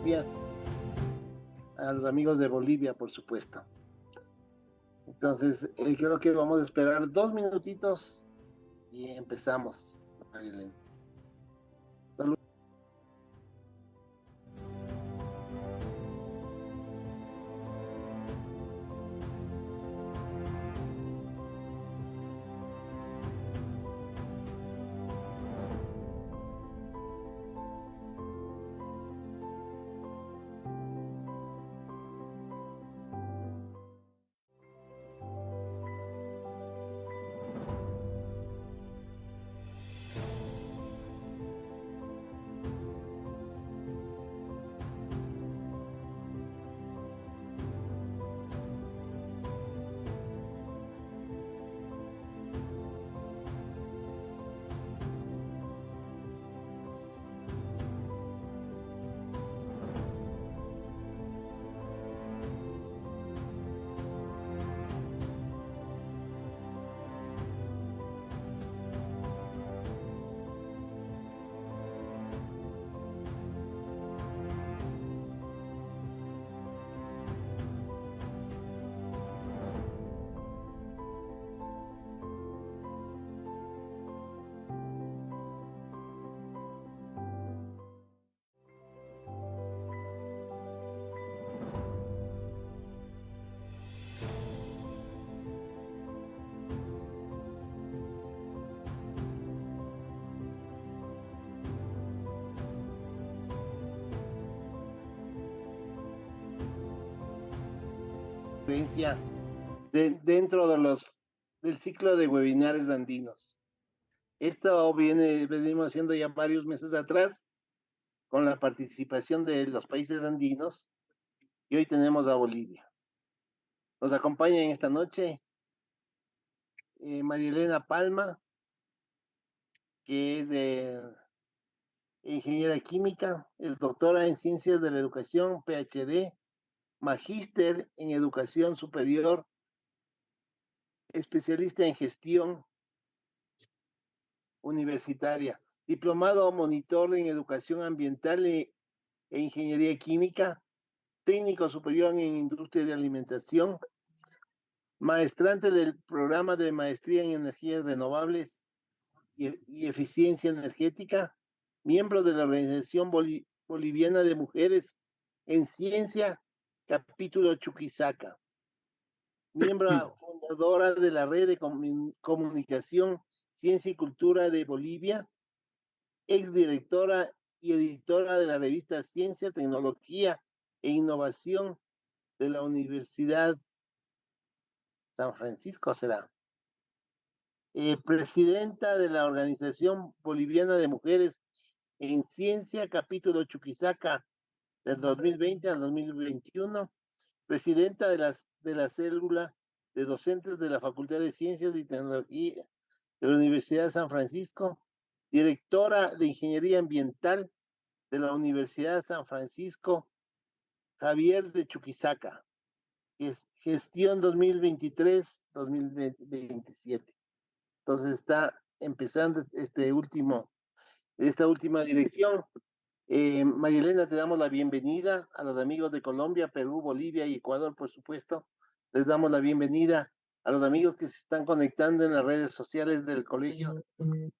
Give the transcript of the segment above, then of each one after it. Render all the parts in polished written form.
Bolivia, a los amigos de Bolivia, por supuesto. Entonces, creo que vamos a esperar 2 minutitos y empezamos. Marilena. Salud. Dentro del ciclo de webinares andinos. Esto venimos haciendo ya varios meses atrás con la participación de los países andinos y hoy tenemos a Bolivia. Nos acompaña en esta noche María Elena Palma, que es de ingeniera química, es doctora en ciencias de la educación, PhD, magíster en educación superior, especialista en gestión universitaria, diplomado monitor en educación ambiental e ingeniería química, técnico superior en industria de alimentación, maestrante del programa de maestría en energías renovables y eficiencia energética, miembro de la Organización Boliviana de Mujeres en Ciencia, capítulo Chuquisaca, miembro fundadora de la Red de Comunicación, Ciencia y Cultura de Bolivia, exdirectora y editora de la revista Ciencia, Tecnología e Innovación de la Universidad San Francisco, será. Presidenta de la Organización Boliviana de Mujeres en Ciencia, capítulo Chuquisaca, del 2020 al 2021, presidenta de la célula de docentes de la Facultad de Ciencias y Tecnología de la Universidad de San Francisco, directora de Ingeniería Ambiental de la Universidad de San Francisco, Javier de Chuquisaca, gestión 2023-2027. Entonces está empezando esta última dirección. María Elena, te damos la bienvenida a los amigos de Colombia, Perú, Bolivia y Ecuador, por supuesto. Les damos la bienvenida a los amigos que se están conectando en las redes sociales del colegio.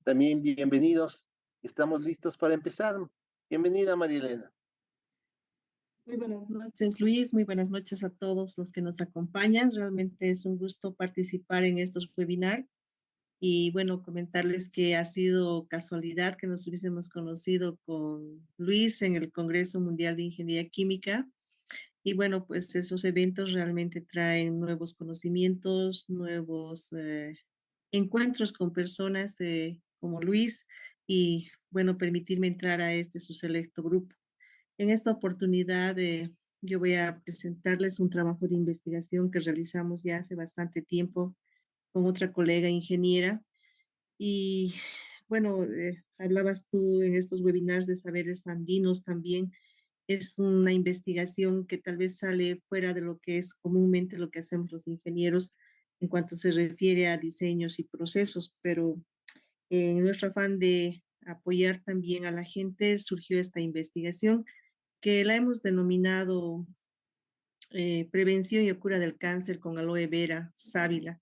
También bienvenidos. Estamos listos para empezar. Bienvenida, María Elena. Muy buenas noches, Luis. Muy buenas noches a todos los que nos acompañan. Realmente es un gusto participar en estos webinars. Y bueno, comentarles que ha sido casualidad que nos hubiésemos conocido con Luis en el Congreso Mundial de Ingeniería Química. Y bueno, pues esos eventos realmente traen nuevos conocimientos, nuevos encuentros con personas como Luis y bueno, permitirme entrar a su selecto grupo. En esta oportunidad yo voy a presentarles un trabajo de investigación que realizamos ya hace bastante tiempo con otra colega ingeniera. Y bueno, hablabas tú en estos webinars de saberes andinos también. Es una investigación que tal vez sale fuera de lo que es comúnmente lo que hacemos los ingenieros en cuanto se refiere a diseños y procesos, pero en nuestro afán de apoyar también a la gente surgió esta investigación que la hemos denominado prevención y cura del cáncer con aloe vera, sábila.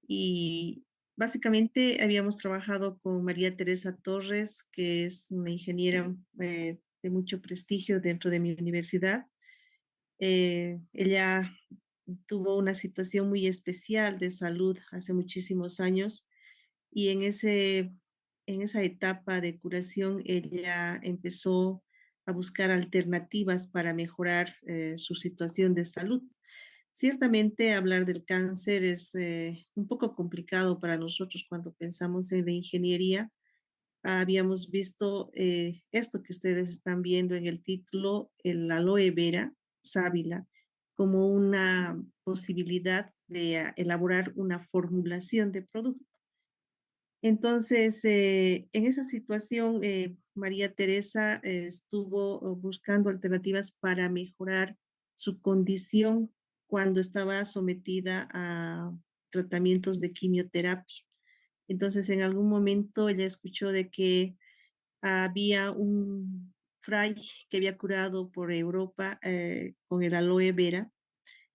Y básicamente habíamos trabajado con María Teresa Torres, que es una ingeniera de mucho prestigio dentro de mi universidad. Ella tuvo una situación muy especial de salud hace muchísimos años y en esa etapa de curación ella empezó a buscar alternativas para mejorar su situación de salud. Ciertamente hablar del cáncer es un poco complicado para nosotros cuando pensamos en la ingeniería. Habíamos visto esto que ustedes están viendo en el título, el aloe vera, sábila, como una posibilidad de elaborar una formulación de producto. Entonces, en esa situación, María Teresa estuvo buscando alternativas para mejorar su condición cuando estaba sometida a tratamientos de quimioterapia. Entonces, en algún momento ella escuchó de que había un fray que había curado por Europa con el aloe vera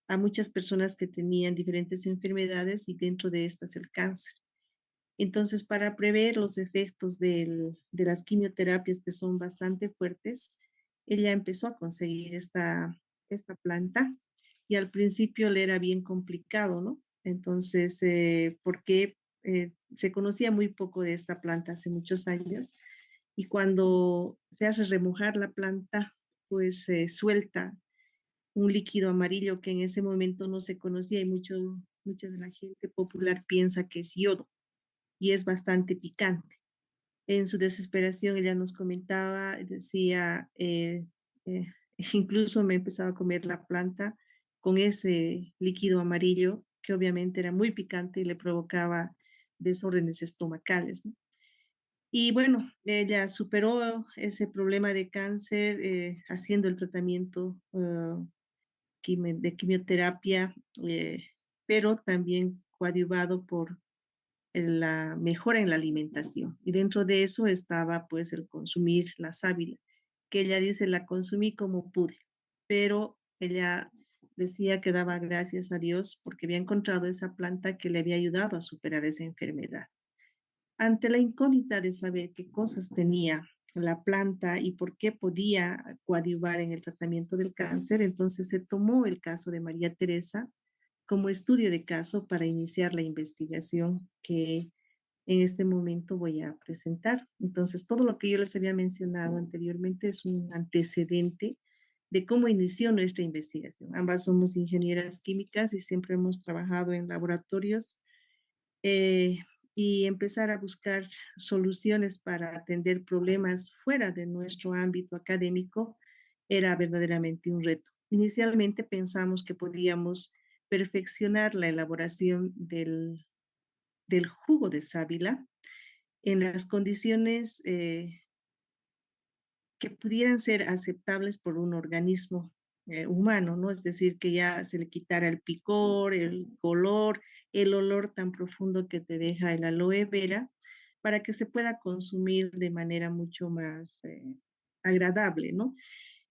a muchas personas que tenían diferentes enfermedades y dentro de estas el cáncer. Entonces, para prever los efectos de las quimioterapias que son bastante fuertes, ella empezó a conseguir esta planta y al principio le era bien complicado, ¿no? Entonces, porque se conocía muy poco de esta planta hace muchos años y cuando se hace remojar la planta, pues se suelta un líquido amarillo que en ese momento no se conocía y mucha de la gente popular piensa que es yodo y es bastante picante. En su desesperación ella nos comentaba, decía, eh, incluso me empezaba a comer la planta con ese líquido amarillo que obviamente era muy picante y le provocaba desórdenes estomacales, ¿no? Y bueno, ella superó ese problema de cáncer haciendo el tratamiento de quimioterapia, pero también coadyuvado por la mejora en la alimentación. Y dentro de eso estaba pues el consumir la sábila, que ella dice la consumí como pude, pero ella decía que daba gracias a Dios porque había encontrado esa planta que le había ayudado a superar esa enfermedad. Ante la incógnita de saber qué cosas tenía la planta y por qué podía coadyuvar en el tratamiento del cáncer, entonces se tomó el caso de María Teresa como estudio de caso para iniciar la investigación que en este momento voy a presentar. Entonces, todo lo que yo les había mencionado anteriormente es un antecedente de cómo inició nuestra investigación. Ambas somos ingenieras químicas y siempre hemos trabajado en laboratorios eh, y empezar a buscar soluciones para atender problemas fuera de nuestro ámbito académico era verdaderamente un reto. Inicialmente pensamos que podíamos perfeccionar la elaboración del jugo de sábila en las condiciones que pudieran ser aceptables por un organismo humano, ¿no? Es decir, que ya se le quitara el picor, el color, el olor tan profundo que te deja el aloe vera, para que se pueda consumir de manera mucho más agradable, ¿no?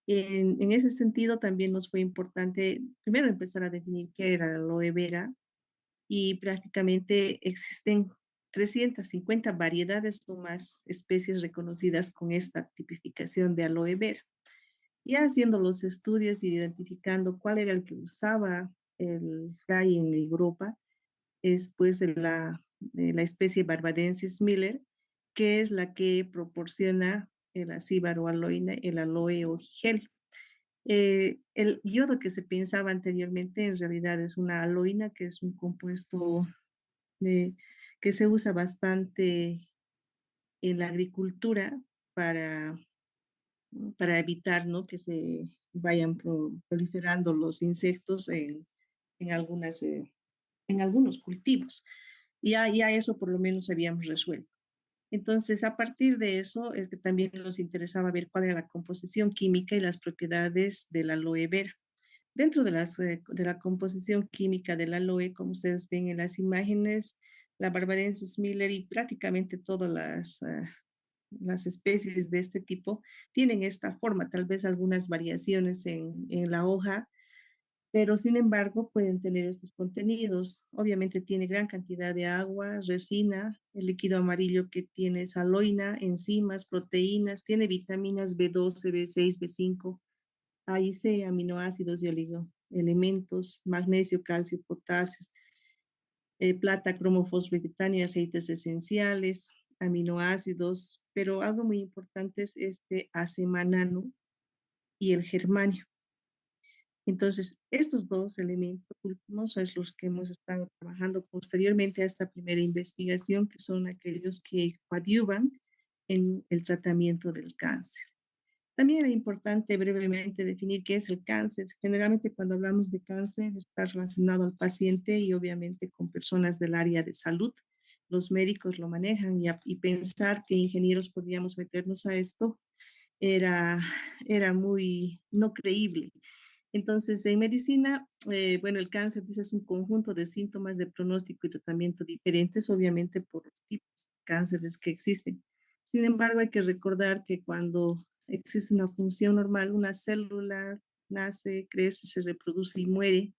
En ese sentido, también nos fue importante primero empezar a definir qué era el aloe vera, y prácticamente existen 350 variedades o más especies reconocidas con esta tipificación de aloe vera. Ya haciendo los estudios y identificando cuál era el que usaba el fray en Europa, es pues de la especie Barbadensis Miller, que es la que proporciona el acíbaro aloe, el aloe o gel. El yodo que se pensaba anteriormente en realidad es una aloína, que es un compuesto de- que se usa bastante en la agricultura para, para evitar, ¿no? Que se vayan proliferando los insectos en en algunos cultivos. Ya eso por lo menos habíamos resuelto. Entonces, a partir de eso, es que también nos interesaba ver cuál era la composición química y las propiedades del aloe vera. Dentro de la composición química del aloe, como ustedes ven en las imágenes, la Barbadensis Miller y prácticamente todas las especies de este tipo tienen esta forma, tal vez algunas variaciones en la hoja, pero sin embargo pueden tener estos contenidos. Obviamente tiene gran cantidad de agua, resina, el líquido amarillo que tiene saloina, enzimas, proteínas, tiene vitaminas B12, B6, B5, A y C, aminoácidos y oligoelementos, magnesio, calcio, potasio, plata, cromo, fósforo, titanio, aceites esenciales, aminoácidos, pero algo muy importante es este acemanano y el germanio. Entonces, estos dos elementos últimos son los que hemos estado trabajando posteriormente a esta primera investigación, que son aquellos que coadyuvan en el tratamiento del cáncer. También era importante brevemente definir qué es el cáncer. Generalmente cuando hablamos de cáncer está relacionado al paciente y obviamente con personas del área de salud. Los médicos lo manejan y pensar que ingenieros podríamos meternos a esto era muy no creíble. Entonces, en medicina, bueno, el cáncer dice, es un conjunto de síntomas de pronóstico y tratamiento diferentes, obviamente por los tipos de cánceres que existen. Sin embargo, hay que recordar que cuando existe una función normal, una célula nace, crece, se reproduce y muere,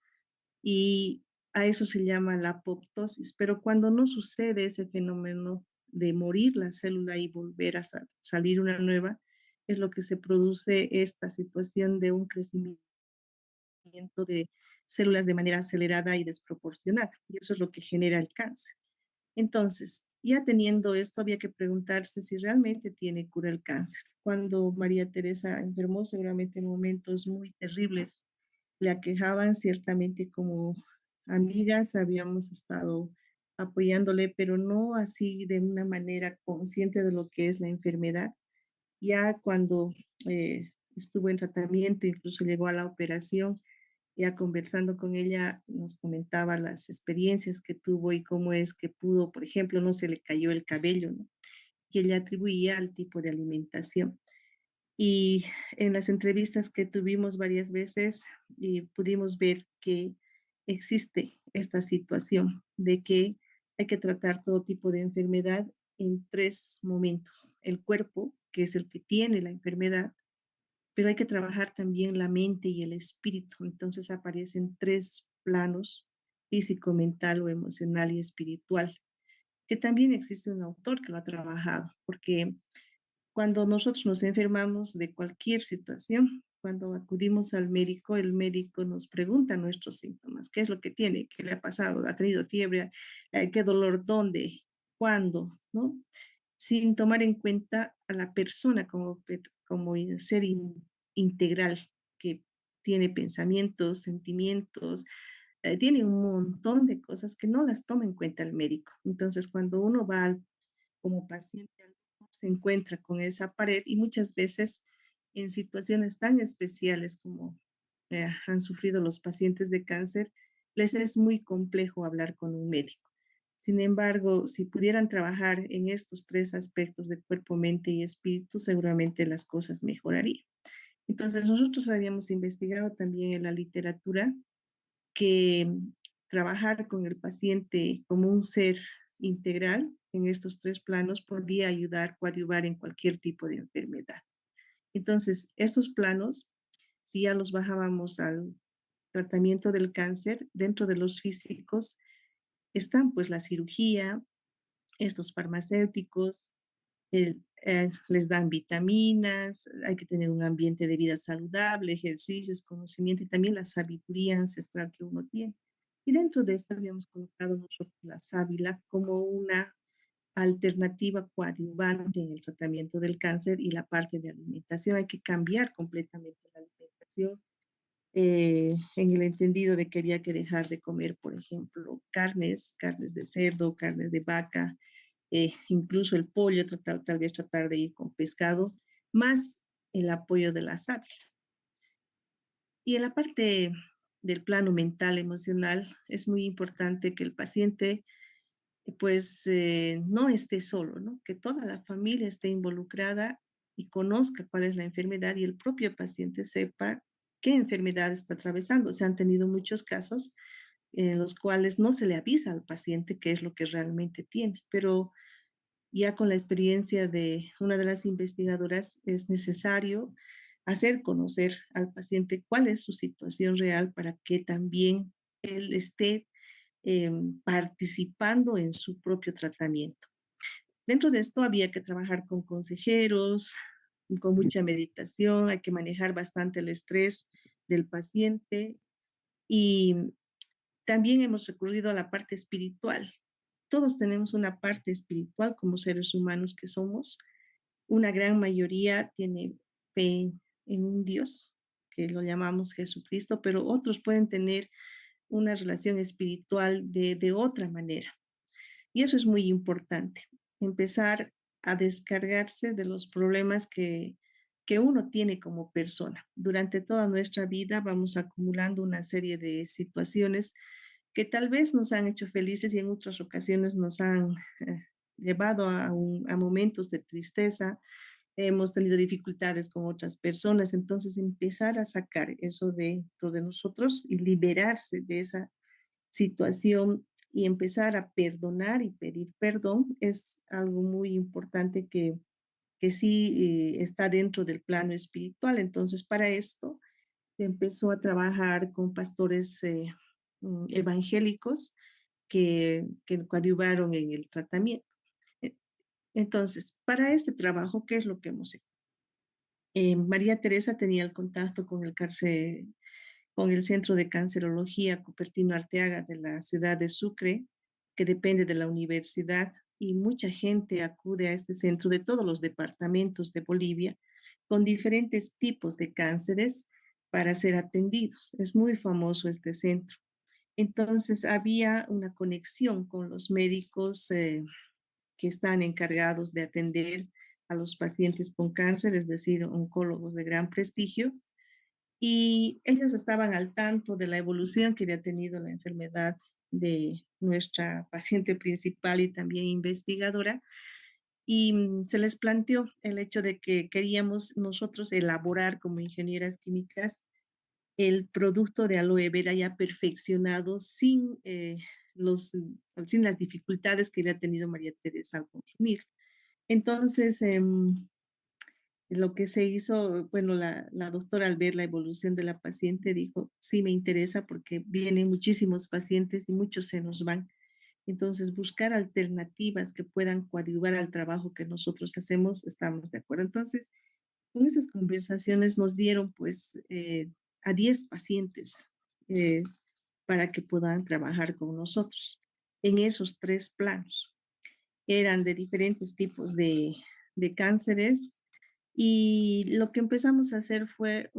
y a eso se llama la apoptosis. Pero cuando no sucede ese fenómeno de morir la célula y volver a salir una nueva, es lo que se produce esta situación de un crecimiento de células de manera acelerada y desproporcionada. Y eso es lo que genera el cáncer. Entonces, ya teniendo esto, había que preguntarse si realmente tiene cura el cáncer. Cuando María Teresa enfermó, seguramente en momentos muy terribles, le aquejaban ciertamente como amigas, habíamos estado apoyándole, pero no así de una manera consciente de lo que es la enfermedad. Ya cuando estuvo en tratamiento, incluso llegó a la operación, ya conversando con ella, nos comentaba las experiencias que tuvo y cómo es que pudo, por ejemplo, no se le cayó el cabello, ¿no? Y ella atribuía al tipo de alimentación. Y en las entrevistas que tuvimos varias veces, pudimos ver que existe esta situación de que hay que tratar todo tipo de enfermedad en tres momentos. El cuerpo, que es el que tiene la enfermedad, pero hay que trabajar también la mente y el espíritu. Entonces aparecen tres planos, físico, mental o emocional y espiritual, que también existe un autor que lo ha trabajado, porque cuando nosotros nos enfermamos de cualquier situación, cuando acudimos al médico, el médico nos pregunta nuestros síntomas, qué es lo que tiene, qué le ha pasado, ha tenido fiebre, qué dolor, dónde, cuándo, ¿no? Sin tomar en cuenta a la persona como ser integral, que tiene pensamientos, sentimientos, tiene un montón de cosas que no las toma en cuenta el médico. Entonces, cuando uno va como paciente, se encuentra con esa pared y muchas veces en situaciones tan especiales como han sufrido los pacientes de cáncer, les es muy complejo hablar con un médico. Sin embargo, si pudieran trabajar en estos tres aspectos de cuerpo, mente y espíritu, seguramente las cosas mejorarían. Entonces, nosotros habíamos investigado también en la literatura que trabajar con el paciente como un ser integral en estos tres planos podía ayudar, coadyuvar en cualquier tipo de enfermedad. Entonces, estos planos, si ya los bajábamos al tratamiento del cáncer, dentro de los físicos están pues la cirugía, estos farmacéuticos, les dan vitaminas, hay que tener un ambiente de vida saludable, ejercicios, conocimiento y también la sabiduría ancestral que uno tiene. Y dentro de eso habíamos colocado nosotros la sábila como una alternativa coadyuvante en el tratamiento del cáncer y la parte de alimentación. Hay que cambiar completamente la alimentación en el entendido de que había que dejar de comer, por ejemplo, carnes de cerdo, carnes de vaca, incluso el pollo, tal vez tratar de ir con pescado, más el apoyo de la sábila. Y en la parte del plano mental, emocional, es muy importante que el paciente pues no esté solo, ¿no? Que toda la familia esté involucrada y conozca cuál es la enfermedad y el propio paciente sepa qué enfermedad está atravesando. Se han tenido muchos casos en los cuales no se le avisa al paciente qué es lo que realmente tiene, pero ya con la experiencia de una de las investigadoras, es necesario hacer conocer al paciente cuál es su situación real para que también él esté participando en su propio tratamiento. Dentro de esto había que trabajar con consejeros, con mucha meditación, hay que manejar bastante el estrés del paciente y también hemos recurrido a la parte espiritual. Todos tenemos una parte espiritual como seres humanos que somos. Una gran mayoría tiene fe en un Dios, que lo llamamos Jesucristo, pero otros pueden tener una relación espiritual de otra manera. Y eso es muy importante, empezar a descargarse de los problemas que uno tiene como persona. Durante toda nuestra vida vamos acumulando una serie de situaciones que tal vez nos han hecho felices y en otras ocasiones nos han llevado a momentos de tristeza, hemos tenido dificultades con otras personas, entonces empezar a sacar eso dentro de nosotros y liberarse de esa situación y empezar a perdonar y pedir perdón es algo muy importante que sí está dentro del plano espiritual. Entonces, para esto empezó a trabajar con pastores evangélicos que coadyuvaron en el tratamiento. E- Entonces, para este trabajo, ¿qué es lo que hemos hecho? María Teresa tenía el contacto con el Centro de Cancerología Cupertino Arteaga de la ciudad de Sucre, que depende de la universidad, y mucha gente acude a este centro de todos los departamentos de Bolivia con diferentes tipos de cánceres para ser atendidos. Es muy famoso este centro. Entonces había una conexión con los médicos que están encargados de atender a los pacientes con cáncer, es decir, oncólogos de gran prestigio, y ellos estaban al tanto de la evolución que había tenido la enfermedad de nuestra paciente principal y también investigadora, y se les planteó el hecho de que queríamos nosotros elaborar como ingenieras químicas el producto de aloe vera ya perfeccionado sin las dificultades que había tenido María Teresa al consumir. Entonces, lo que se hizo, bueno, la doctora al ver la evolución de la paciente dijo, sí me interesa porque vienen muchísimos pacientes y muchos se nos van. Entonces, buscar alternativas que puedan coadyuvar al trabajo que nosotros hacemos, estamos de acuerdo. Entonces, con esas conversaciones nos dieron pues a 10 pacientes eh, para que puedan trabajar con nosotros en esos tres planos. Eran de diferentes tipos de cánceres y lo que empezamos a hacer fue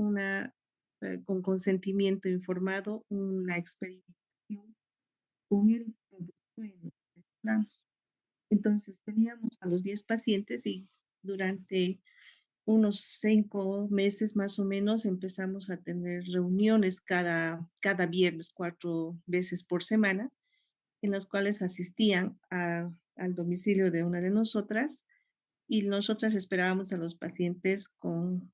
con consentimiento informado, una experimentación con el producto en los tres planos. Entonces teníamos a los 10 pacientes y durante unos 5 meses más o menos empezamos a tener reuniones cada viernes, 4 veces por semana, en las cuales asistían al domicilio de una de nosotras y nosotras esperábamos a los pacientes con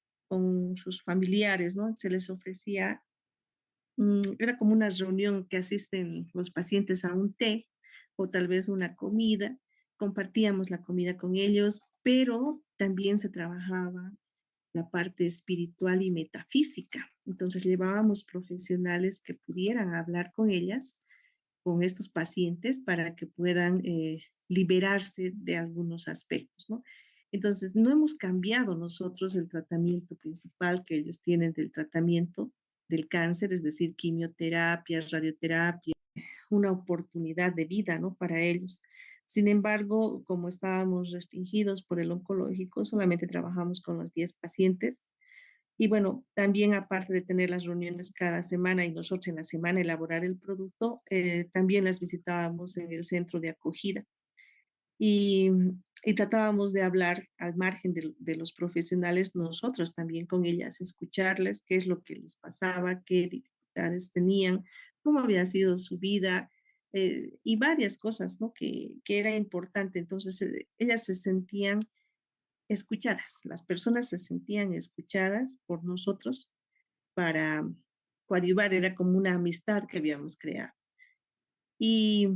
sus familiares, ¿no? Se les ofrecía, era como una reunión que asisten los pacientes a un té o tal vez una comida, compartíamos la comida con ellos, pero también se trabajaba la parte espiritual y metafísica. Entonces llevábamos profesionales que pudieran hablar con ellas, con estos pacientes, para que puedan liberarse de algunos aspectos, ¿no? Entonces, no hemos cambiado nosotros el tratamiento principal que ellos tienen del tratamiento del cáncer, es decir, quimioterapia, radioterapia, una oportunidad de vida, ¿no? Para ellos. Sin embargo, como estábamos restringidos por el oncológico, solamente trabajamos con los 10 pacientes. Y bueno, también aparte de tener las reuniones cada semana y nosotros en la semana elaborar el producto, también las visitábamos en el centro de acogida y, y tratábamos de hablar al margen de los profesionales, nosotros también con ellas, escucharles qué es lo que les pasaba, qué dificultades tenían, cómo había sido su vida y varias cosas, ¿no? Que era importante. Entonces, ellas se sentían escuchadas, las personas se sentían escuchadas por nosotros para coadyuvar, era como una amistad que habíamos creado. Y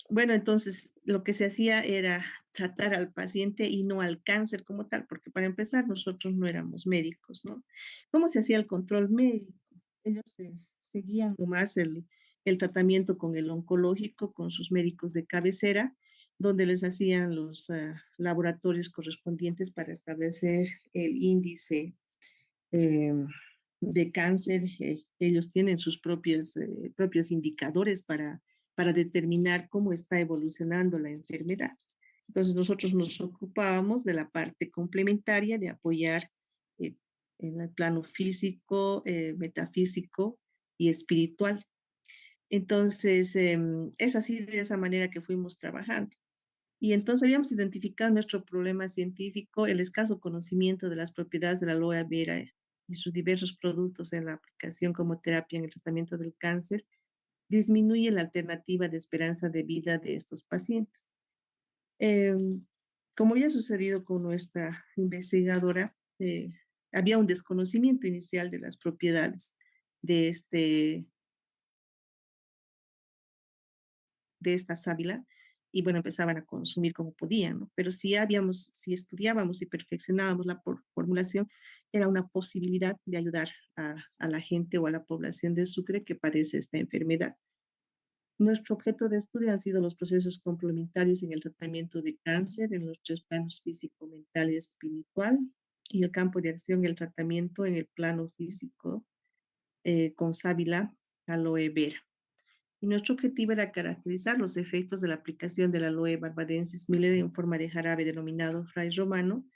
bueno, entonces lo que se hacía era tratar al paciente y no al cáncer como tal, porque para empezar nosotros no éramos médicos, ¿no? ¿Cómo se hacía el control médico? Ellos seguían nomás el tratamiento con el oncológico, con sus médicos de cabecera, donde les hacían los laboratorios correspondientes para establecer el índice eh, de cáncer. Ellos tienen sus propios indicadores para determinar cómo está evolucionando la enfermedad. Entonces nosotros nos ocupábamos de la parte complementaria de apoyar eh, en el plano físico, metafísico y espiritual. Entonces, es así de esa manera que fuimos trabajando. Y entonces habíamos identificado nuestro problema científico, el escaso conocimiento de las propiedades de la aloe vera y sus diversos productos en la aplicación como terapia en el tratamiento del cáncer, disminuye la alternativa de esperanza de vida de estos pacientes. Eh, Como había sucedido con nuestra investigadora, había un desconocimiento inicial de las propiedades de, este, de esta sábila y bueno, empezaban a consumir como podían, ¿no? Pero si estudiábamos y perfeccionábamos la formulación, era una posibilidad de ayudar a la gente o a la población de Sucre que padece esta enfermedad. Nuestro objeto de estudio han sido los procesos complementarios en el tratamiento de cáncer en los tres planos físico, mental y espiritual, y el campo de acción, el tratamiento en el plano físico con sábila aloe vera. Y nuestro objetivo era caracterizar los efectos de la aplicación del aloe barbadensis Miller en forma de jarabe denominado Fray Romano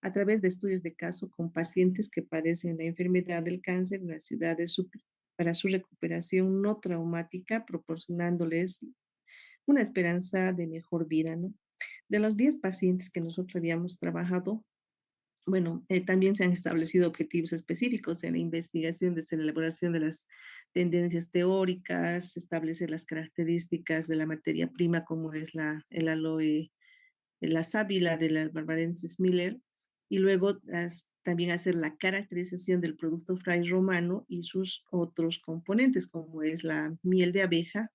a través de estudios de caso con pacientes que padecen la enfermedad del cáncer en la ciudad de Sucre para su recuperación no traumática, proporcionándoles una esperanza de mejor vida, ¿no? De los 10 pacientes que nosotros habíamos trabajado, bueno, también se han establecido objetivos específicos en la investigación desde la elaboración de las tendencias teóricas, establecer las características de la materia prima como es el aloe, la sábila de la barbadensis Miller, y luego también hacer la caracterización del producto Fray Romano y sus otros componentes como es la miel de abeja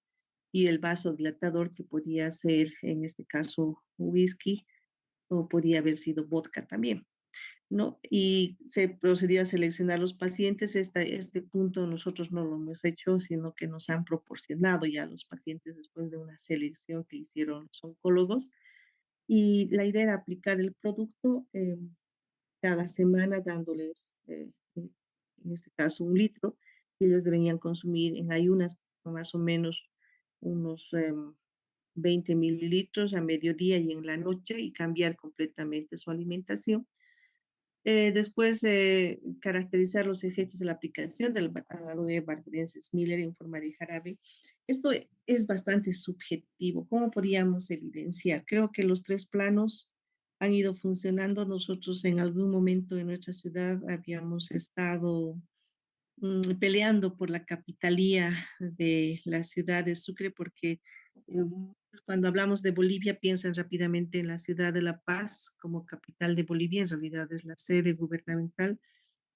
y el vasodilatador que podía ser en este caso whisky o podía haber sido vodka también. ¿No? Y se procedió a seleccionar los pacientes. Este punto nosotros no lo hemos hecho, sino que nos han proporcionado ya los pacientes después de una selección que hicieron los oncólogos. Y la idea era aplicar el producto cada semana dándoles, en este caso, 1 litro. Y ellos deberían consumir en ayunas más o menos unos 20 mililitros a mediodía y en la noche y cambiar completamente su alimentación. Después, caracterizar los efectos de la aplicación del aloe barbadensis Miller en forma de jarabe. Esto es bastante subjetivo. ¿Cómo podíamos evidenciar? Creo que los 3 planos han ido funcionando. Nosotros en algún momento en nuestra ciudad habíamos estado peleando por la capitalía de la ciudad de Sucre, porque cuando hablamos de Bolivia piensan rápidamente en la ciudad de La Paz como capital de Bolivia, en realidad es la sede gubernamental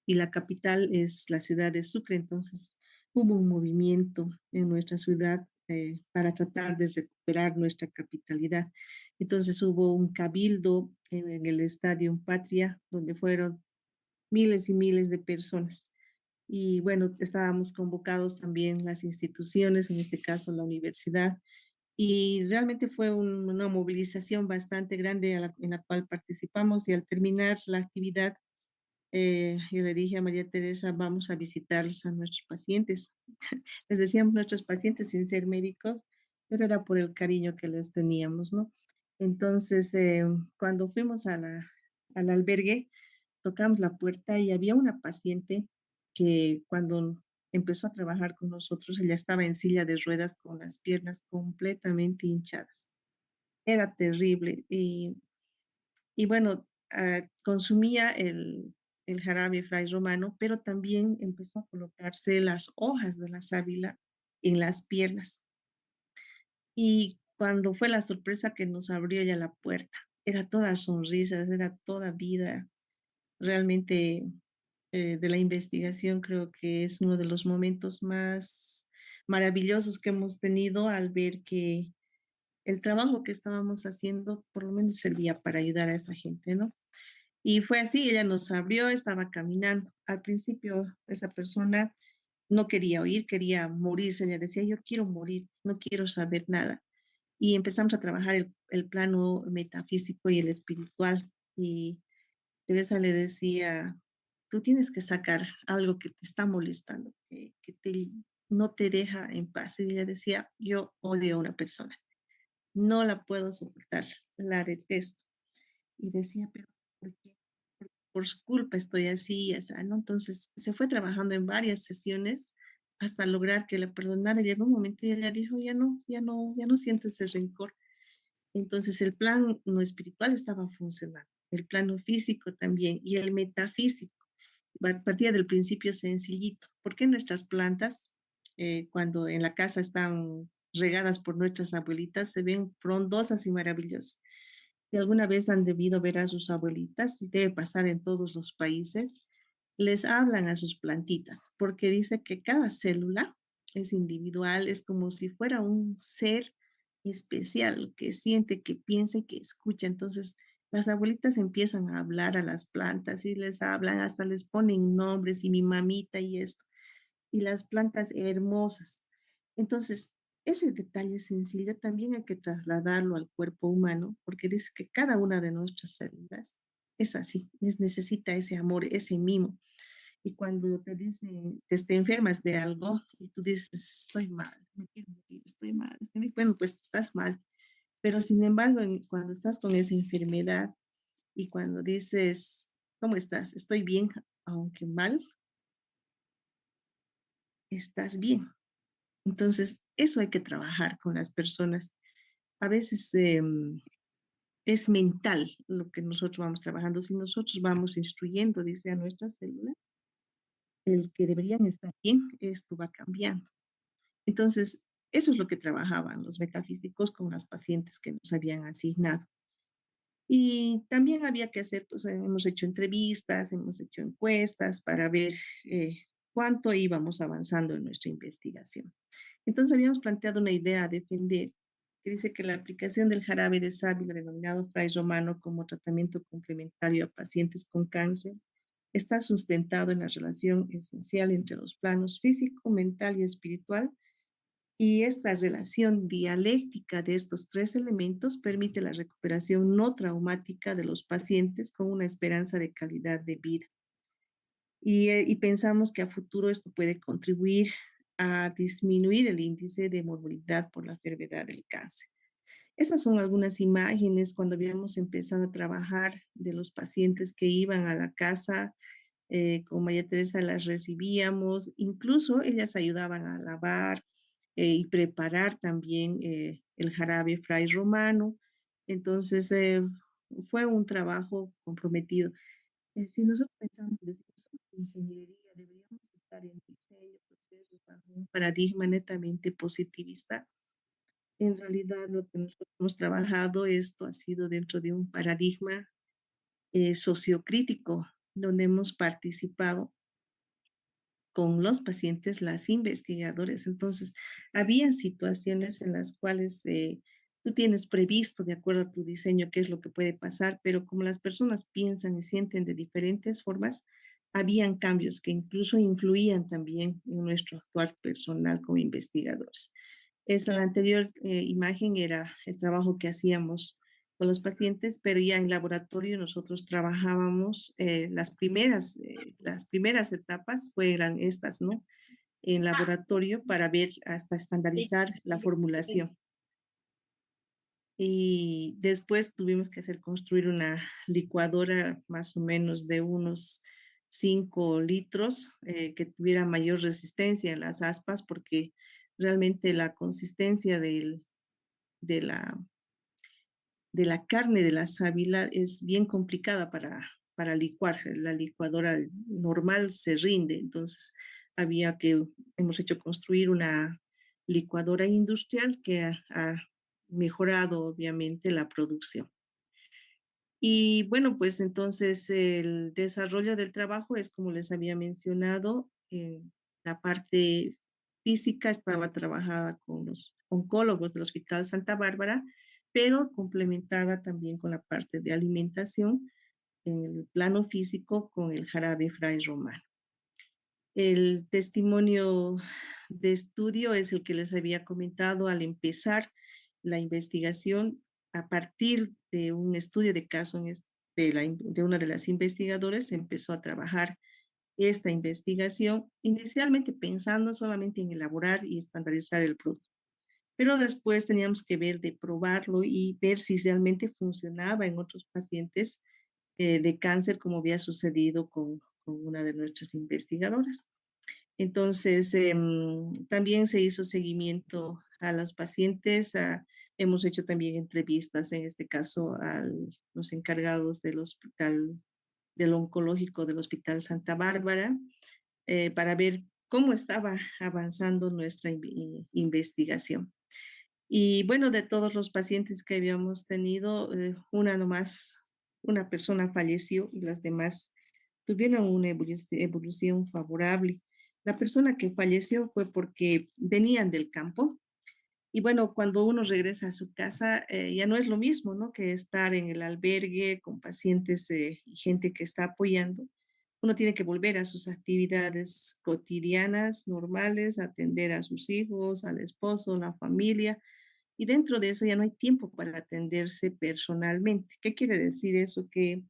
y la capital es la ciudad de Sucre. Entonces hubo un movimiento en nuestra ciudad para tratar de recuperar nuestra capitalidad. Entonces hubo un cabildo en el Estadio Patria donde fueron miles y miles de personas. Y bueno, estábamos convocados también las instituciones, en este caso la universidad, y realmente fue una movilización bastante grande en la cual participamos y al terminar la actividad, yo le dije a María Teresa, vamos a visitarles a nuestros pacientes. Les decíamos nuestros pacientes sin ser médicos, pero era por el cariño que les teníamos, ¿no? Entonces, cuando fuimos al albergue, tocamos la puerta y había una paciente que cuando empezó a trabajar con nosotros, ella estaba en silla de ruedas con las piernas completamente hinchadas. Era terrible. Y bueno, consumía el jarabe Fray Romano, pero también empezó a colocarse las hojas de la sábila en las piernas. Y cuando fue la sorpresa que nos abrió ya la puerta, era toda sonrisas, era toda vida. Realmente de la investigación creo que es uno de los momentos más maravillosos que hemos tenido al ver que el trabajo que estábamos haciendo por lo menos servía para ayudar a esa gente, ¿no? Y fue así, ella nos abrió, estaba caminando. Al principio esa persona no quería oír, quería morirse. Ella decía, yo quiero morir, no quiero saber nada. Y empezamos a trabajar el plano metafísico y el espiritual. Y Teresa le decía, tú tienes que sacar algo que te está molestando, no te deja en paz. Y ella decía, yo odio a una persona, no la puedo soportar, la detesto. Y decía, pero ¿por qué? Por su culpa estoy así, o sea, ¿no? Entonces se fue trabajando en varias sesiones hasta lograr que la perdonara. Y llegó un momento y ella dijo, ya no siento ese rencor. Entonces el plan no espiritual estaba funcionando, el plano físico también y el metafísico. Partía del principio sencillito. ¿Por qué nuestras plantas, cuando en la casa están regadas por nuestras abuelitas, se ven frondosas y maravillosas? Si alguna vez han debido ver a sus abuelitas, y debe pasar en todos los países, les hablan a sus plantitas, porque dice que cada célula es individual, es como si fuera un ser especial que siente, que piensa y que escucha. Entonces, las abuelitas empiezan a hablar a las plantas y les hablan, hasta les ponen nombres y mi mamita y esto, y las plantas hermosas. Entonces, ese detalle sencillo también hay que trasladarlo al cuerpo humano, porque dice que cada una de nuestras células es así, necesita ese amor, ese mimo. Y cuando te dicen, te enfermas de algo y tú dices, estoy mal, me quiero morir, estoy mal, bueno, pues estás mal. Pero sin embargo, cuando estás con esa enfermedad y cuando dices, ¿cómo estás? Estoy bien, aunque mal, estás bien. Entonces, eso hay que trabajar con las personas. A veces es mental lo que nosotros vamos trabajando. Si nosotros vamos instruyendo, dice a nuestras células, el que deberían estar bien, esto va cambiando. Entonces, eso es lo que trabajaban los metafísicos con las pacientes que nos habían asignado. Y también había que hacer, pues hemos hecho entrevistas, hemos hecho encuestas para ver eh, cuánto íbamos avanzando en nuestra investigación. Entonces habíamos planteado una idea a defender, que dice que la aplicación del jarabe de sábila denominado fray romano como tratamiento complementario a pacientes con cáncer está sustentado en la relación esencial entre los planos físico, mental y espiritual, y esta relación dialéctica de estos tres elementos permite la recuperación no traumática de los pacientes con una esperanza de calidad de vida. Y pensamos que a futuro esto puede contribuir a disminuir el índice de morbilidad por la enfermedad del cáncer. Esas son algunas imágenes cuando habíamos empezado a trabajar de los pacientes que iban a la casa. Con María Teresa las recibíamos, incluso ellas ayudaban a lavar y preparar también el jarabe fray romano. Entonces, fue un trabajo comprometido. Si nosotros pensamos desde ingeniería, deberíamos estar en diseño, procesos, bajo un paradigma netamente positivista. En realidad, lo que nosotros hemos trabajado, esto ha sido dentro de un paradigma sociocrítico, donde hemos participado con los pacientes, las investigadoras. Entonces, había situaciones en las cuales tú tienes previsto, de acuerdo a tu diseño, qué es lo que puede pasar, pero como las personas piensan y sienten de diferentes formas, habían cambios que incluso influían también en nuestro actuar personal como investigadores. La anterior imagen era el trabajo que hacíamos con los pacientes, pero ya en laboratorio nosotros trabajábamos las primeras etapas fueran estas, ¿no? En laboratorio para ver hasta estandarizar la formulación. Y después tuvimos que hacer construir una licuadora más o menos de unos 5 litros que tuviera mayor resistencia en las aspas porque realmente la consistencia de la, de la carne de la sábila es bien complicada para licuar. La licuadora normal se rinde, entonces hemos hecho construir una licuadora industrial que ha mejorado obviamente la producción. Y bueno, pues entonces el desarrollo del trabajo es como les había mencionado, la parte física estaba trabajada con los oncólogos del Hospital Santa Bárbara, pero complementada también con la parte de alimentación en el plano físico con el jarabe Fray Romano. El testimonio de estudio es el que les había comentado al empezar la investigación a partir de un estudio de caso de una de las investigadoras. Se empezó a trabajar esta investigación, inicialmente pensando solamente en elaborar y estandarizar el producto, pero después teníamos que ver de probarlo y ver si realmente funcionaba en otros pacientes de cáncer, como había sucedido con una de nuestras investigadoras. Entonces, también se hizo seguimiento a los pacientes. Hemos hecho también entrevistas, en este caso, a los encargados del hospital, del oncológico del Hospital Santa Bárbara, para ver cómo estaba avanzando nuestra investigación. Y bueno, de todos los pacientes que habíamos tenido, una nomás, una persona falleció y las demás tuvieron una evolución favorable. La persona que falleció fue porque venían del campo y bueno, cuando uno regresa a su casa, ya no es lo mismo, ¿no? Que estar en el albergue con pacientes y gente que está apoyando. Uno tiene que volver a sus actividades cotidianas, normales, atender a sus hijos, al esposo, la familia, y dentro de eso ya no hay tiempo para atenderse personalmente. ¿Qué quiere decir eso? Que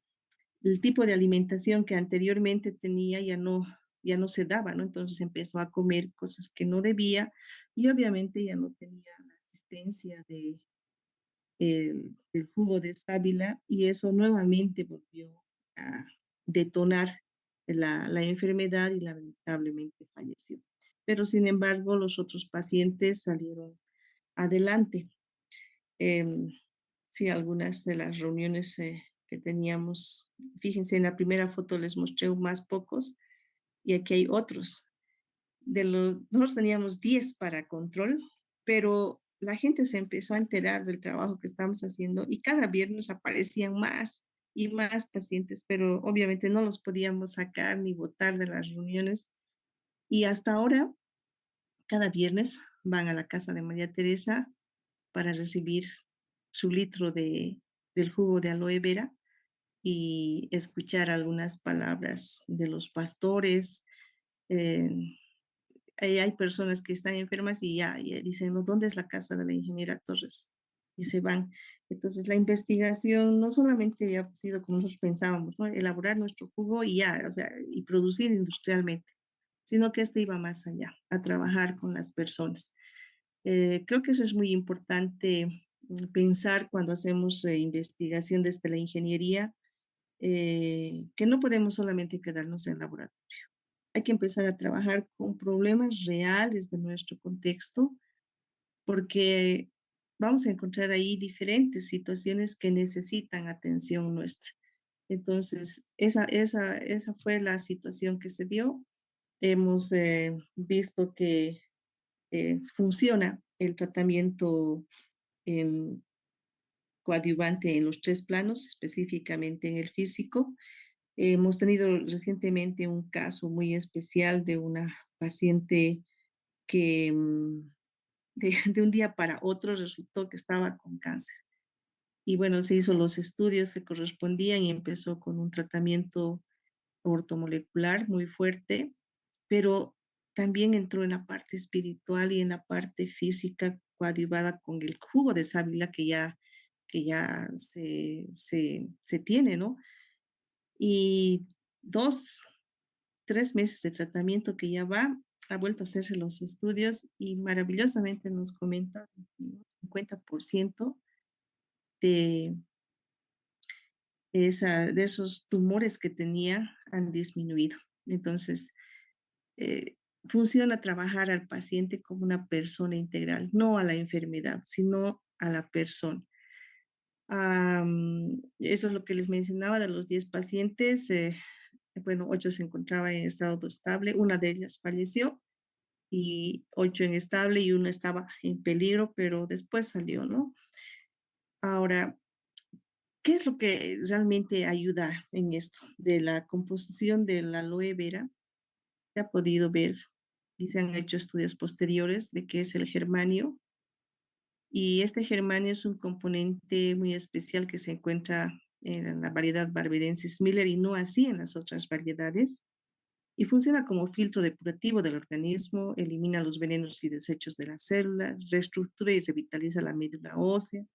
el tipo de alimentación que anteriormente tenía ya no se daba, ¿no? Entonces empezó a comer cosas que no debía y obviamente ya no tenía la asistencia del jugo de sábila y eso nuevamente volvió a detonar la enfermedad y lamentablemente falleció. Pero sin embargo, los otros pacientes salieron adelante. Em, sí, algunas de las reuniones que teníamos, fíjense, en la primera foto les mostré más pocos y aquí hay otros. Nosotros teníamos 10 para control, pero la gente se empezó a enterar del trabajo que estamos haciendo y cada viernes aparecían más y más pacientes, pero obviamente no los podíamos sacar ni votar de las reuniones. Y hasta ahora, cada viernes van a la casa de María Teresa para recibir su litro del jugo de aloe vera y escuchar algunas palabras de los pastores. Eh, hay personas que están enfermas y ya dicen, "No, ¿dónde es la casa de la ingeniera Torres?" Y se van. Entonces, la investigación no solamente había sido como nosotros pensábamos, ¿no? Elaborar nuestro jugo y ya, o sea, y producir industrialmente, sino que esto iba más allá, a trabajar con las personas. Creo que eso es muy importante pensar cuando hacemos investigación desde la ingeniería, que no podemos solamente quedarnos en laboratorio. Hay que empezar a trabajar con problemas reales de nuestro contexto, porque vamos a encontrar ahí diferentes situaciones que necesitan atención nuestra. Entonces, esa fue la situación que se dio. Hemos visto que funciona el tratamiento em, coadyuvante en los tres planos, específicamente en el físico. Hemos tenido recientemente un caso muy especial de una paciente que de un día para otro resultó que estaba con cáncer. Y bueno, se hizo los estudios que correspondían y empezó con un tratamiento ortomolecular muy fuerte, pero también entró en la parte espiritual y en la parte física coadyuvada con el jugo de sábila que ya se tiene, ¿no? Y 2, 3 meses de tratamiento que ya va, ha vuelto a hacerse los estudios y maravillosamente nos comenta que un 50% de, de esos tumores que tenía han disminuido. Entonces, eh, funciona trabajar al paciente como una persona integral, no a la enfermedad, sino a la persona. Eso es lo que les mencionaba de los 10 pacientes. Bueno, 8 se encontraban en estado estable, una de ellas falleció y 8 en estable y una estaba en peligro, pero después salió, ¿no? Ahora, ¿qué es lo que realmente ayuda en esto? De la composición de la aloe vera, se ha podido ver y se han hecho estudios posteriores de qué es el germanio, Y este germanio es un componente muy especial que se encuentra en la variedad Barbadensis Miller y no así en las otras variedades. Y funciona como filtro depurativo del organismo, elimina los venenos y desechos de las células, reestructura y revitaliza la médula ósea,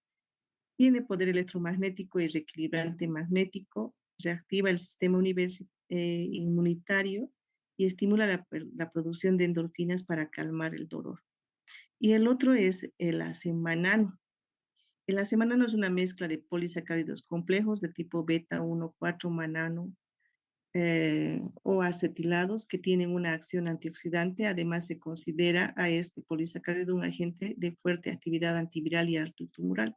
tiene poder electromagnético y reequilibrante magnético, reactiva el sistema inmunitario y estimula la producción de endorfinas para calmar el dolor. Y el otro es el acemanano. El acemanano es una mezcla de polisacáridos complejos de tipo beta 1,4 manano o acetilados que tienen una acción antioxidante. Además, se considera a este polisacárido un agente de fuerte actividad antiviral y antitumoral.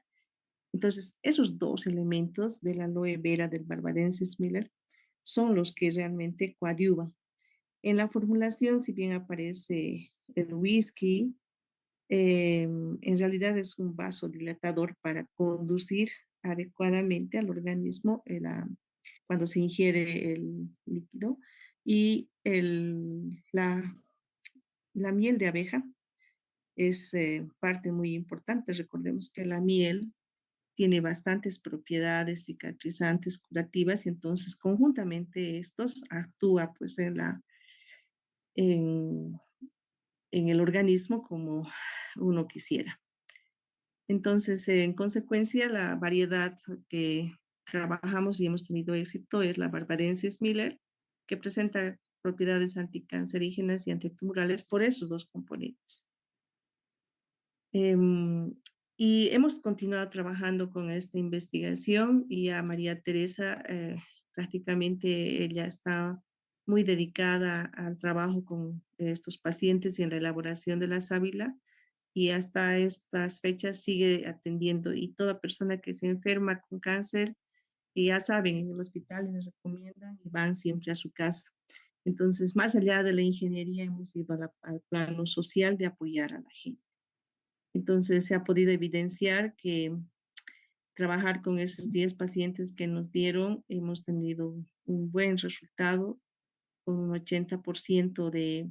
Entonces, esos dos elementos del aloe vera del Barbadensis Miller son los que realmente coadyuvan. En la formulación, si bien aparece el whisky, en realidad es un vasodilatador para conducir adecuadamente al organismo cuando se ingiere el líquido. Y la miel de abeja es parte muy importante. Recordemos que la miel tiene bastantes propiedades cicatrizantes, curativas, y entonces conjuntamente estos actúa pues en, en el organismo como uno quisiera. Entonces, en consecuencia, la variedad que trabajamos y hemos tenido éxito es la Barbadensis Miller, que presenta propiedades anticancerígenas y antitumorales por esos dos componentes. Em, y hemos continuado trabajando con esta investigación y a María Teresa prácticamente ella está muy dedicada al trabajo con estos pacientes y en la elaboración de la sábila y hasta estas fechas sigue atendiendo y toda persona que se enferma con cáncer, y ya saben, en el hospital les recomiendan y van siempre a su casa. Entonces, más allá de la ingeniería, hemos ido al plano social de apoyar a la gente. Entonces, se ha podido evidenciar que trabajar con esos 10 pacientes que nos dieron, hemos tenido un buen resultado, con un 80% de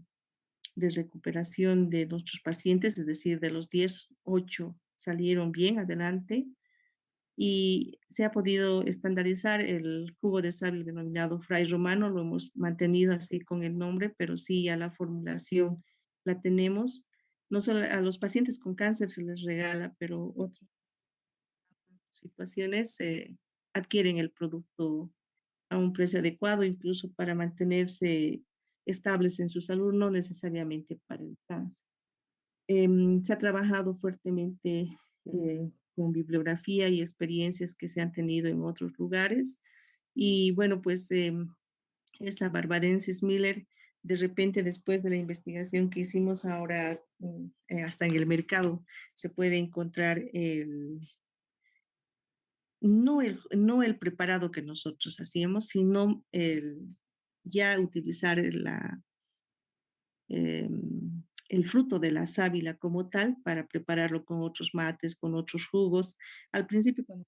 recuperación de nuestros pacientes, es decir, de los 10, 8 salieron bien adelante y se ha podido estandarizar el jugo de sábila denominado Fray Romano, lo hemos mantenido así con el nombre, pero sí ya la formulación la tenemos. No solo a los pacientes con cáncer se les regala, pero otras situaciones adquieren el producto a un precio adecuado, incluso para mantenerse estables en su salud, no necesariamente para el cáncer. Se ha trabajado fuertemente con bibliografía y experiencias que se han tenido en otros lugares. Y bueno, pues esta Barbadensis Miller, de repente después de la investigación que hicimos ahora, hasta en el mercado se puede encontrar no el preparado que nosotros hacíamos, sino ya utilizar eh, el fruto de la sábila como tal para prepararlo con otros mates, con otros jugos. Al principio, cuando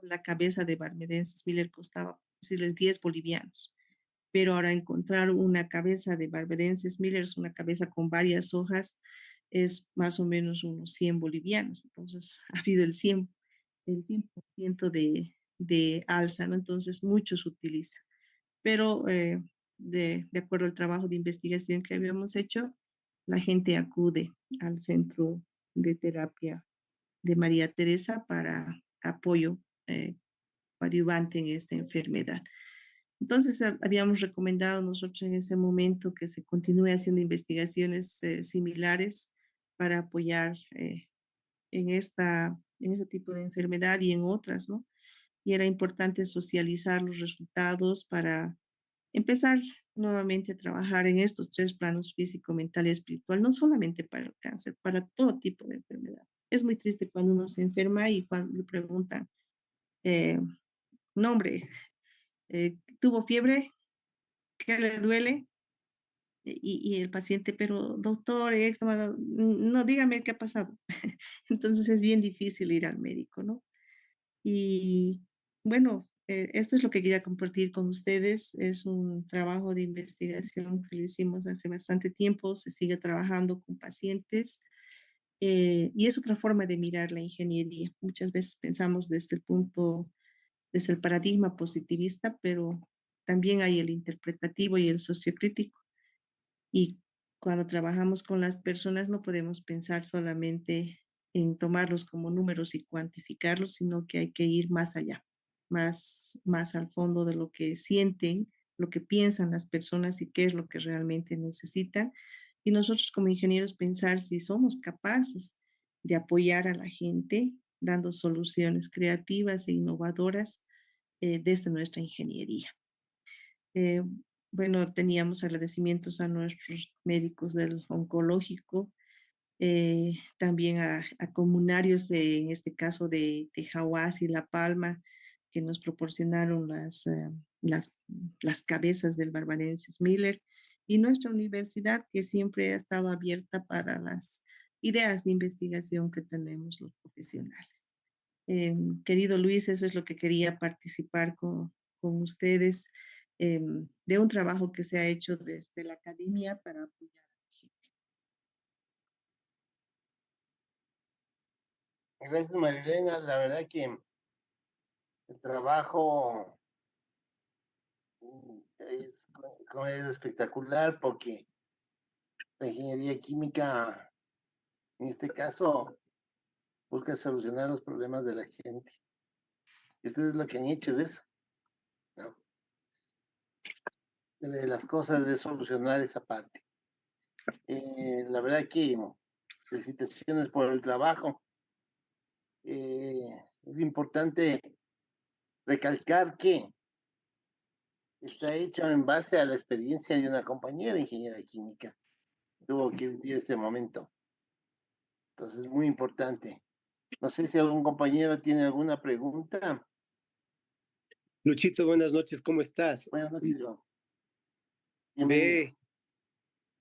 la cabeza de Barbadensis Miller costaba, decirles, 10 bolivianos, pero ahora encontrar una cabeza de Barbadensis Miller, es una cabeza con varias hojas, es más o menos unos 100 bolivianos. Entonces, ha habido el 100% de alza, ¿no? Entonces, mucho se utiliza. Pero de acuerdo al trabajo de investigación que habíamos hecho, la gente acude al centro de terapia de María Teresa para apoyo coadyuvante en esta enfermedad. Entonces, habíamos recomendado nosotros en ese momento que se continúe haciendo investigaciones similares para apoyar en este tipo de enfermedad y en otras, ¿no? Y era importante socializar los resultados para empezar nuevamente a trabajar en estos tres planos: físico, mental y espiritual, no solamente para el cáncer, para todo tipo de enfermedad. Es muy triste cuando uno se enferma y cuando le preguntan, eh, no hombre, tuvo fiebre, ¿qué le duele? Y el paciente, pero doctor, no, dígame qué ha pasado. Entonces es bien difícil ir al médico, ¿no? Y bueno, esto es lo que quería compartir con ustedes. Es un trabajo de investigación que lo hicimos hace bastante tiempo. Se sigue trabajando con pacientes y es otra forma de mirar la ingeniería. Muchas veces pensamos desde el paradigma positivista, pero también hay el interpretativo y el sociocrítico. Y cuando trabajamos con las personas no podemos pensar solamente en tomarlos como números y cuantificarlos, sino que hay que ir más allá, más al fondo de lo que sienten, lo que piensan las personas y qué es lo que realmente necesitan. Y nosotros como ingenieros pensar si somos capaces de apoyar a la gente dando soluciones creativas e innovadoras desde nuestra ingeniería. Eh, bueno, teníamos agradecimientos a nuestros médicos del oncológico, también a comunarios, en este caso de Jaguás y La Palma, que nos proporcionaron las, las cabezas del Barbarensis Miller, y nuestra universidad, que siempre ha estado abierta para las ideas de investigación que tenemos los profesionales. Querido Luis, eso es lo que quería participar con ustedes, de un trabajo que se ha hecho desde la academia para apoyar a la gente. Gracias, Marilena. La verdad que el trabajo es espectacular porque la ingeniería química, en este caso, busca solucionar los problemas de la gente. Y ustedes lo que han hecho es eso, ¿no? De las cosas de solucionar esa parte. La verdad que felicitaciones por el trabajo. Es importante recalcar que está hecho en base a la experiencia de una compañera ingeniera química. Tuvo que vivir ese momento. Entonces, muy importante. No sé si algún compañero tiene alguna pregunta. Luchito, buenas noches, ¿cómo estás? Buenas noches, Joan. Ve,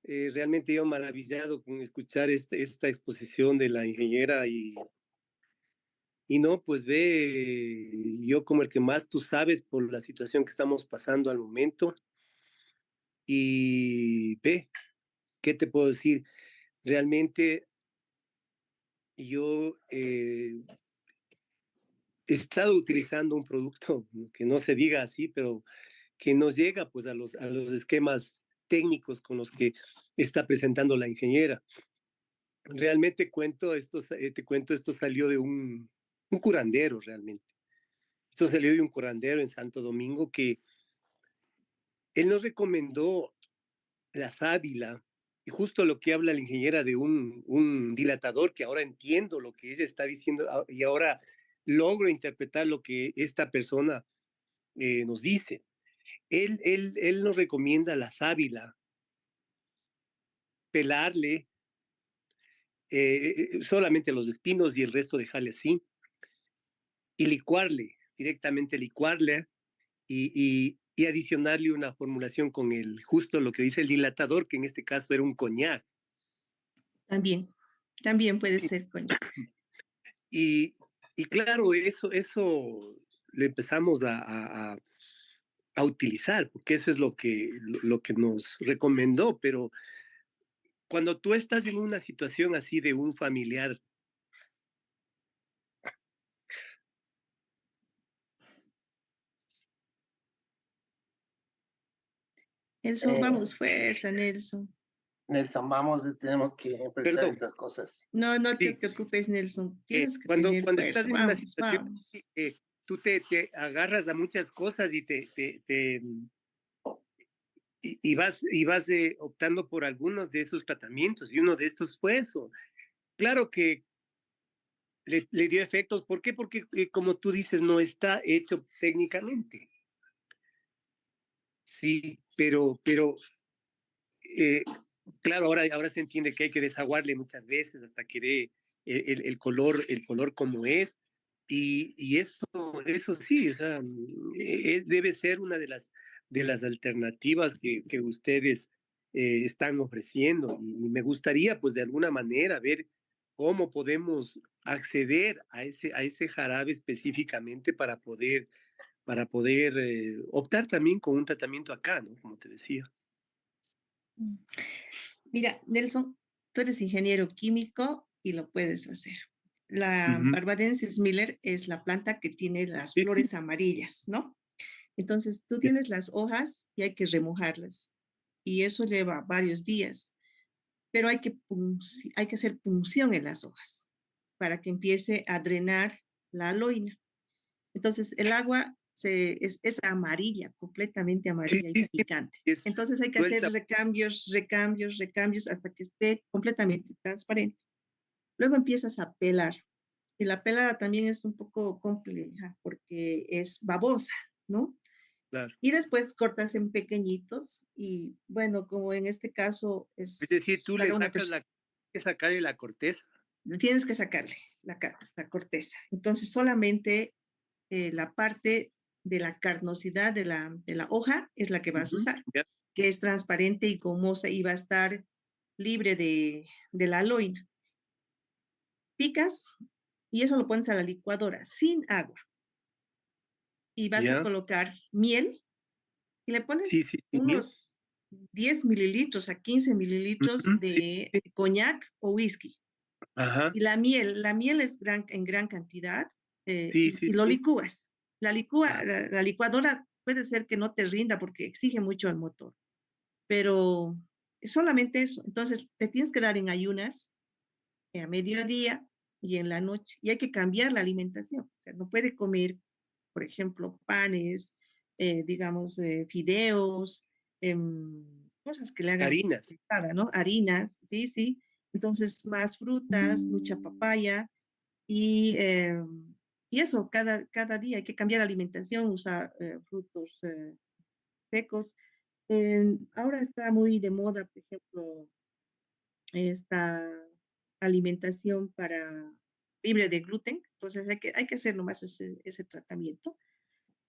realmente yo maravillado con escuchar esta exposición de la ingeniera y no, pues ve, yo como el que más tú sabes por la situación que estamos pasando al momento y ve, ¿qué te puedo decir? Realmente yo he estado utilizando un producto que no se diga así, pero que nos llega pues a los esquemas técnicos con los que está presentando la ingeniera. Realmente te cuento, esto salió de un curandero realmente. Esto salió de un curandero en Santo Domingo que él nos recomendó la sábila y justo lo que habla la ingeniera de un dilatador, que ahora entiendo lo que ella está diciendo y ahora logro interpretar lo que esta persona nos dice. Él nos recomienda la sábila, pelarle solamente los espinos y el resto dejarle así, y licuarle, directamente licuarle y adicionarle una formulación con justo lo que dice el dilatador, que en este caso era un coñac. También puede ser coñac. Y, y claro, eso le empezamos a utilizar, porque eso es lo que nos recomendó, pero cuando tú estás en una situación así de un familiar, Nelson, vamos, fuerza, Nelson. Nelson, vamos, tenemos que enfrentar perdón, estas cosas. No, no te sí, preocupes, Nelson. Tienes que tener cuando fuerza. estás en una Vamos, situación, vamos. tú te agarras a muchas cosas y vas optando por algunos de esos tratamientos, y uno de estos fue eso. Claro que le dio efectos. ¿Por qué? Porque, como tú dices, no está hecho técnicamente. Sí, pero eh, claro, ahora se entiende que hay que desaguarle muchas veces hasta que dé el color como es. Y eso sí, o sea, debe ser una de las alternativas que ustedes están ofreciendo. Y me gustaría, pues, de alguna manera ver cómo podemos acceder a ese jarabe específicamente para poder optar también con un tratamiento acá, ¿no? Como te decía. Mira, Nelson, tú eres ingeniero químico y lo puedes hacer. La Ujú. Barbadensis Miller es la planta que tiene las Sí, sí, flores amarillas, ¿no? Entonces, tú ya. tienes las hojas y hay que remojarlas. Y eso lleva varios días, pero hay que hacer punción en las hojas para que empiece a drenar la aloína. Entonces, el agua es amarilla, completamente Sí, amarilla y sí, sí, picante. es Entonces, hay que hacer suelta. recambios hasta que esté completamente transparente. Luego empiezas a pelar. Y la pelada también es un poco compleja porque es babosa, ¿no? Claro. Y después cortas en pequeñitos y bueno, como en este caso Es decir, es tú le para una sacas persona, la, que sacarle la corteza. tienes que sacarle la corteza. Entonces solamente la parte de la carnosidad de la hoja es la que vas a Ujú, usar, ya. que es transparente y gomosa y va a estar libre de la aloína. Picas y eso lo pones a la licuadora sin agua y vas a Ya. colocar miel y le Sí, pones sí, sí. unos 10 mililitros a 15 mililitros Ujú, sí, de sí. coñac o whisky. Ajá. Y la miel es en gran cantidad Sí, sí, y lo sí. licúas. Ah, La licuadora puede ser que no te rinda porque exige mucho el motor, pero es solamente eso. Entonces, te tienes que dar en ayunas a mediodía y en la noche. Y hay que cambiar la alimentación. O sea, no puede comer, por ejemplo, panes, digamos, fideos, cosas que le hagan harinas. pesada, ¿no? Harinas, sí, sí. Entonces, más frutas, mucha papaya y y eso, cada día hay que cambiar la alimentación, usar frutos secos. Ahora está muy de moda, por ejemplo, esta alimentación para libre de gluten, entonces hay que hacer nomás ese tratamiento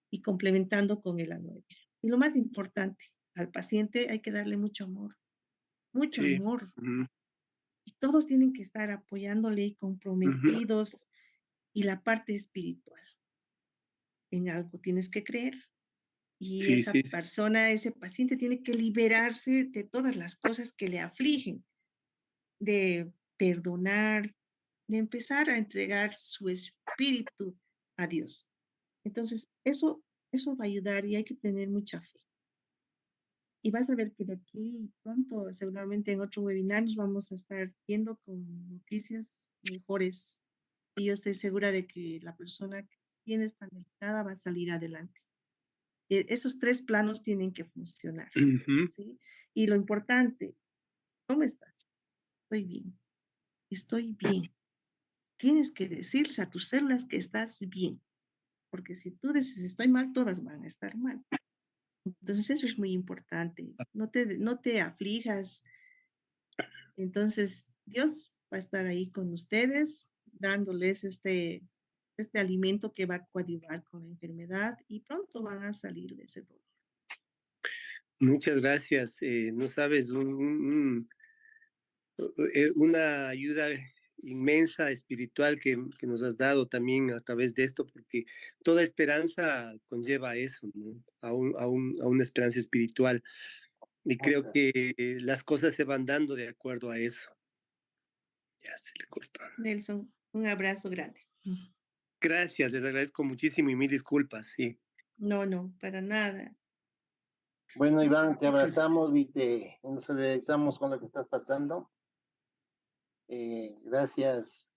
y complementando con el aloe vera. Y lo más importante, al paciente hay que darle mucho Sí. amor. Ujú, Y todos tienen que estar apoyándole y ujú. comprometidos. Y la parte espiritual, en algo tienes que creer. Y Sí, esa sí, sí. persona, ese paciente tiene que liberarse de todas las cosas que le afligen, de perdonar, de empezar a entregar su espíritu a Dios. Entonces, eso va a ayudar y hay que tener mucha fe. Y vas a ver que de aquí pronto, seguramente en otro webinar, nos vamos a estar viendo con noticias mejores. Y yo estoy segura de que la persona que tiene esta delicada va a salir adelante. Esos tres planos tienen que funcionar, Ujú. ¿sí? Y lo importante, ¿cómo estás? Estoy bien, estoy bien. Tienes que decirles a tus células que estás bien, porque si tú dices estoy mal, todas van a estar mal. Entonces eso es muy importante. No te aflijas. Entonces Dios va a estar ahí con ustedes, dándoles este alimento que va a coadyuvar con la enfermedad y pronto van a salir de ese dolor. Muchas gracias. No sabes, una ayuda inmensa espiritual que nos has dado también a través de esto, porque toda esperanza conlleva a eso, ¿no? A una esperanza espiritual. Y creo Ok. que las cosas se van dando de acuerdo a eso. Ya se le cortó. Nelson, un abrazo grande. Gracias, les agradezco muchísimo y mil disculpas, sí. No, no, para nada. Bueno, Iván, te Noches. abrazamos y nos solidarizamos con lo que estás pasando. Gracias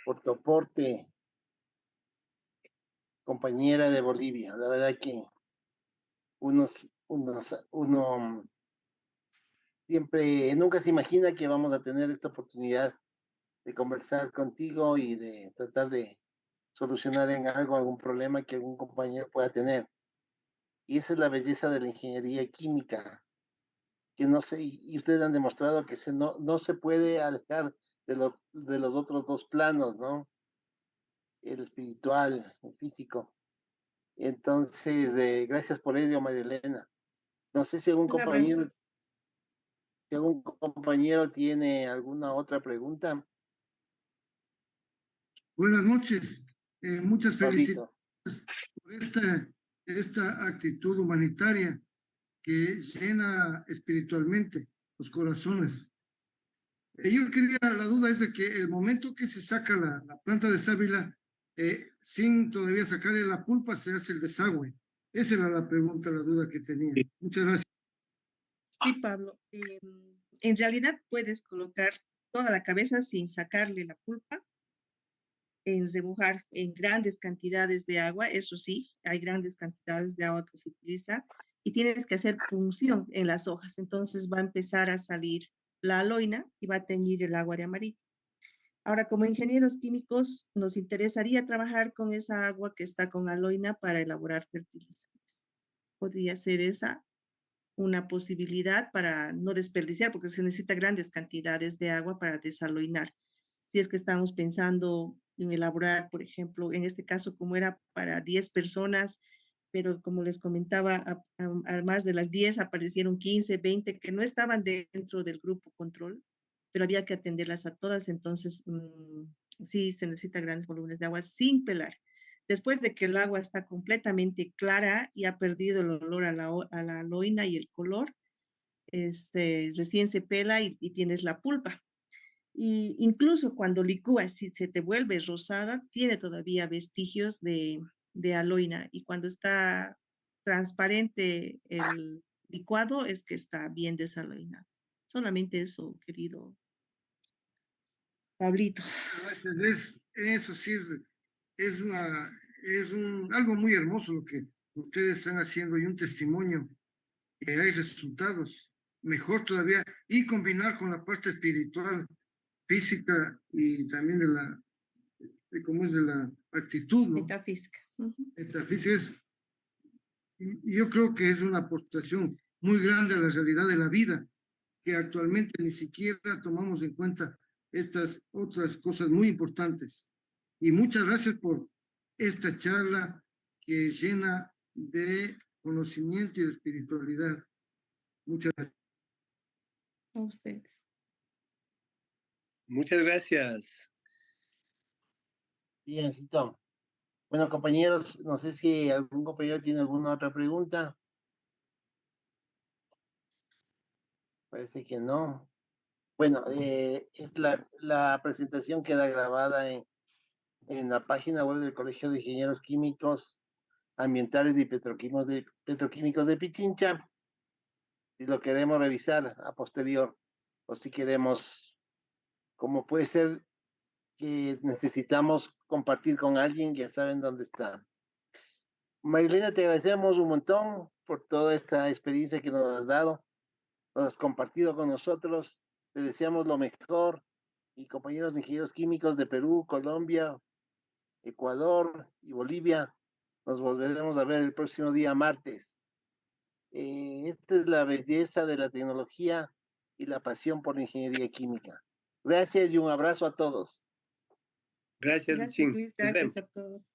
por tu aporte, compañera de Bolivia. La verdad que uno siempre, nunca se imagina que vamos a tener esta oportunidad de conversar contigo y de tratar de solucionar en algo algún problema que algún compañero pueda tener. Y esa es la belleza de la ingeniería química, que no sé, y ustedes han demostrado que no se puede alejar de los otros dos planos, ¿no? El espiritual, el físico. Entonces, gracias por ello, María Elena. No sé Un abrazo. si algún compañero tiene alguna otra pregunta. Buenas noches. Muchas felicidades Pablito. por esta actitud humanitaria que llena espiritualmente los corazones. Yo quería, la duda es de que el momento que se saca la planta de sábila, sin todavía sacarle la pulpa, se hace el desagüe. Esa era la pregunta, la duda que tenía. Muchas gracias. Sí, Pablo. En realidad puedes colocar toda la cabeza sin sacarle la pulpa, en remojar en grandes cantidades de agua, eso sí, hay grandes cantidades de agua que se utiliza y tienes que hacer punción en las hojas, entonces va a empezar a salir la aloina y va a teñir el agua de amarillo. Ahora, como ingenieros químicos, nos interesaría trabajar con esa agua que está con aloina para elaborar fertilizantes. Podría ser esa una posibilidad para no desperdiciar, porque se necesita grandes cantidades de agua para desaloinar. Si es que estamos pensando en elaborar, por ejemplo, en este caso, como era para 10 personas, pero como les comentaba, a más de las 10 aparecieron 15, 20 que no estaban dentro del grupo control, pero había que atenderlas a todas, entonces sí se necesita grandes volúmenes de agua sin pelar. Después de que el agua está completamente clara y ha perdido el olor a la aloina y el color, recién se pela y tienes la pulpa. Y incluso cuando licúas, si se te vuelve rosada, tiene todavía vestigios de aloina. Y cuando está transparente el licuado, es que está bien desaloinado. Solamente eso, querido Pablito. Gracias. Eso sí algo muy hermoso lo que ustedes están haciendo y un testimonio que hay resultados. Mejor todavía, y combinar con la parte espiritual, física y también de cómo es de la actitud, ¿no? Metafísica. Metafísica yo creo que es una aportación muy grande a la realidad de la vida, que actualmente ni siquiera tomamos en cuenta estas otras cosas muy importantes. Y muchas gracias por esta charla que es llena de conocimiento y de espiritualidad. Muchas gracias. A ustedes. Muchas gracias. Biencito. Bueno, compañeros, no sé si algún compañero tiene alguna otra pregunta. Parece que no. Bueno, la presentación queda grabada en la página web del Colegio de Ingenieros Químicos Ambientales y Petroquímicos de Pichincha. Si lo queremos revisar a posterior, o si queremos, como puede ser que necesitamos compartir con alguien, ya saben dónde está. Marilena, te agradecemos un montón por toda esta experiencia que nos has dado, nos has compartido con nosotros. Te deseamos lo mejor y compañeros de ingenieros químicos de Perú, Colombia, Ecuador y Bolivia, nos volveremos a ver el próximo día martes. Esta es la belleza de la tecnología y la pasión por la ingeniería química. Gracias y un abrazo a todos. Gracias, Gracias, Luchín. Luis. Nos vemos. Gracias a todos.